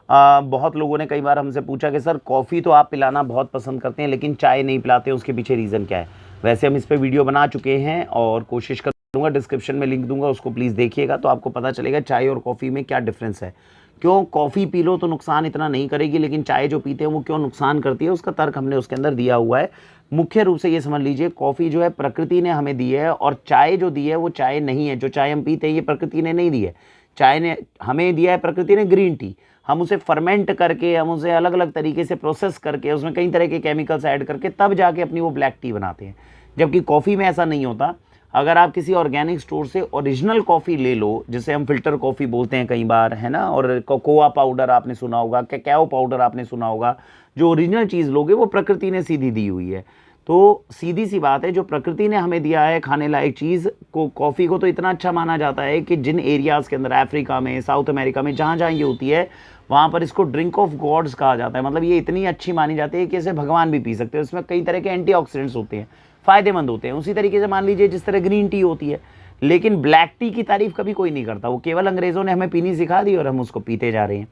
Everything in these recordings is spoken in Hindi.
बहुत लोगों ने कई बार हमसे पूछा कि सर कॉफ़ी तो आप पिलाना बहुत पसंद करते हैं लेकिन चाय नहीं पिलाते, उसके पीछे रीज़न क्या है। वैसे हम इस पे वीडियो बना चुके हैं और कोशिश करूँगा, डिस्क्रिप्शन में लिंक दूंगा, उसको प्लीज़ देखिएगा तो आपको पता चलेगा चाय और कॉफ़ी में क्या डिफरेंस है। क्यों कॉफ़ी पी लो तो नुकसान इतना नहीं करेगी, लेकिन चाय जो पीते हैं वो क्यों नुकसान करती है, उसका तर्क हमने उसके अंदर दिया हुआ है। मुख्य रूप से ये समझ लीजिए, कॉफ़ी जो है प्रकृति ने हमें दी है और चाय जो दी है वो चाय नहीं है। जो चाय हम पीते हैं ये प्रकृति ने नहीं दी है, चाय ने हमें दिया है प्रकृति ने ग्रीन टी। हम उसे फर्मेंट करके, हम उसे अलग अलग तरीके से प्रोसेस करके, उसमें कई तरह के केमिकल्स ऐड करके तब जाके अपनी वो ब्लैक टी बनाते हैं। जबकि कॉफ़ी में ऐसा नहीं होता। अगर आप किसी ऑर्गेनिक स्टोर से ओरिजिनल कॉफ़ी ले लो, जिसे हम फ़िल्टर कॉफ़ी बोलते हैं कई बार, है ना, और कोकोआ पाउडर आपने सुना होगा, कैकाओ पाउडर आपने सुना होगा, जो ओरिजिनल चीज़ लोगे वो प्रकृति ने सीधी दी हुई है। तो सीधी सी बात है, जो प्रकृति ने हमें दिया है खाने लायक चीज़ को, कॉफ़ी को तो इतना अच्छा माना जाता है कि जिन एरियाज़ के अंदर, अफ्रीका में, साउथ अमेरिका में, जहाँ जहाँ ये होती है वहाँ पर इसको ड्रिंक ऑफ गॉड्स कहा जाता है। मतलब ये इतनी अच्छी मानी जाती है कि इसे भगवान भी पी सकते हैं। इसमें कई तरह के एंटीऑक्सीडेंट्स होते हैं, फ़ायदेमंद होते हैं। उसी तरीके से मान लीजिए जिस तरह ग्रीन टी होती है, लेकिन ब्लैक टी की तारीफ़ कभी कोई नहीं करता। वो केवल अंग्रेज़ों ने हमें पीनी सिखा दी और हम उसको पीते जा रहे हैं।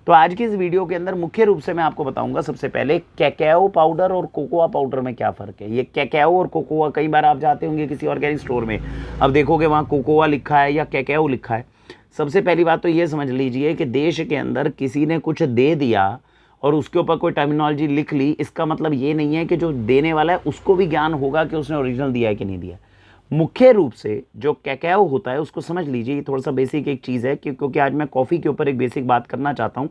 तो आज की इस वीडियो के अंदर मुख्य रूप से मैं आपको बताऊंगा सबसे पहले कैकाओ पाउडर और कोकोआ पाउडर में क्या फ़र्क है। ये कैकाओ और कोकोआ, कई बार आप जाते होंगे किसी ऑर्गेनिक स्टोर में, अब देखोगे वहाँ कोकोआ लिखा है या कैकाओ लिखा है। सबसे पहली बात तो ये समझ लीजिए कि देश के अंदर किसी ने कुछ दे दिया और उसके ऊपर कोई टर्मिनोलॉजी लिख ली, इसका मतलब ये नहीं है कि जो देने वाला है उसको भी ज्ञान होगा कि उसने ओरिजिनल दिया है कि नहीं दिया। मुख्य रूप से जो कैकाओ होता है उसको समझ लीजिए, ये थोड़ा सा बेसिक एक चीज़ है, क्योंकि आज मैं कॉफ़ी के ऊपर एक बेसिक बात करना चाहता हूँ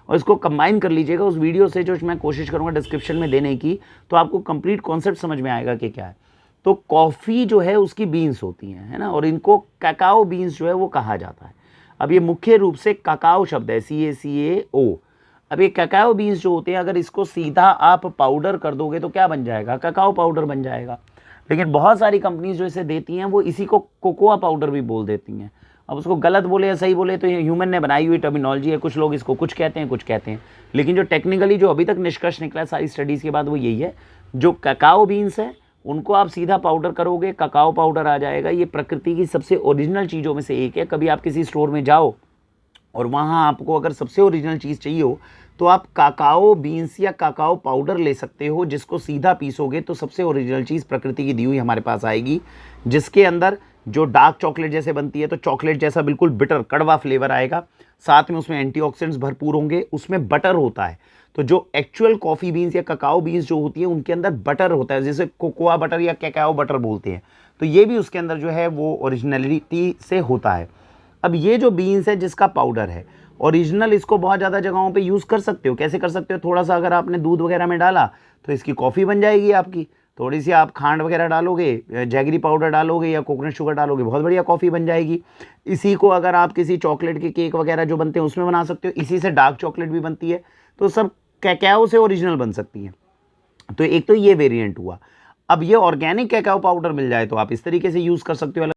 और इसको कंबाइन कर लीजिएगा उस वीडियो से जो मैं कोशिश करूँगा डिस्क्रिप्शन में देने की, तो आपको कंप्लीट कॉन्सेप्ट समझ में आएगा कि क्या है। तो कॉफ़ी जो है उसकी बीन्स होती हैं, है ना, और इनको कैकाओ बीन्स जो है वो कहा जाता है। अब ये मुख्य रूप से काकाओ शब्द है, CACAO। अब ये कैकाओ बीन्स जो होते हैं, अगर इसको सीधा आप पाउडर कर दोगे तो क्या बन जाएगा, काकाओ पाउडर बन जाएगा। लेकिन बहुत सारी कंपनीज जो इसे देती हैं वो इसी को कोकोआ पाउडर भी बोल देती हैं। अब उसको गलत बोले या सही बोले तो ये ह्यूमन ने बनाई हुई टर्मिनोलॉजी है, कुछ लोग इसको कुछ कहते हैं कुछ कहते हैं, लेकिन जो टेक्निकली जो अभी तक निष्कर्ष निकला है सारी स्टडीज़ के बाद वो यही है, जो काकाओ बीन्स है उनको आप सीधा पाउडर करोगे, काकाओ पाउडर आ जाएगा। ये प्रकृति की सबसे ओरिजिनल चीज़ों में से एक है। कभी आप किसी स्टोर में जाओ और वहाँ आपको अगर सबसे ओरिजिनल चीज़ चाहिए हो तो आप काकाओ बीन्स या काकाओ पाउडर ले सकते हो, जिसको सीधा पीसोगे तो सबसे ओरिजिनल चीज़ प्रकृति की दी हुई हमारे पास आएगी, जिसके अंदर जो डार्क चॉकलेट जैसे बनती है तो चॉकलेट जैसा बिल्कुल बिटर कड़वा फ्लेवर आएगा, साथ में उसमें एंटीऑक्सीडेंट्स भरपूर होंगे, उसमें बटर होता है। तो जो एक्चुअल कॉफ़ी बीन्स या काकाओ बीन्स जो होती है उनके अंदर बटर होता है, जिसे कोकोआ बटर या कैकाओ बटर बोलते हैं। तो ये भी उसके अंदर जो है वो ओरिजिनलिटी से होता है। अब ये जो बीन्स है जिसका पाउडर है ओरिजिनल, इसको बहुत ज़्यादा जगहों पे यूज़ कर सकते हो। कैसे कर सकते हो, थोड़ा सा अगर आपने दूध वगैरह में डाला तो इसकी कॉफ़ी बन जाएगी आपकी। थोड़ी सी आप खांड वगैरह डालोगे, जैगरी पाउडर डालोगे या कोकोनट शुगर डालोगे, बहुत बढ़िया कॉफ़ी बन जाएगी। इसी को अगर आप किसी चॉकलेट के केक वगैरह जो बनते हैं उसमें बना सकते हो। इसी से डार्क चॉकलेट भी बनती है। तो सब कैकाओ से ओरिजिनल बन सकती हैं। तो एक तो ये वेरिएंट हुआ। अब ये ऑर्गेनिक कैकाओ पाउडर मिल जाए तो आप इस तरीके से यूज़ कर सकते हो।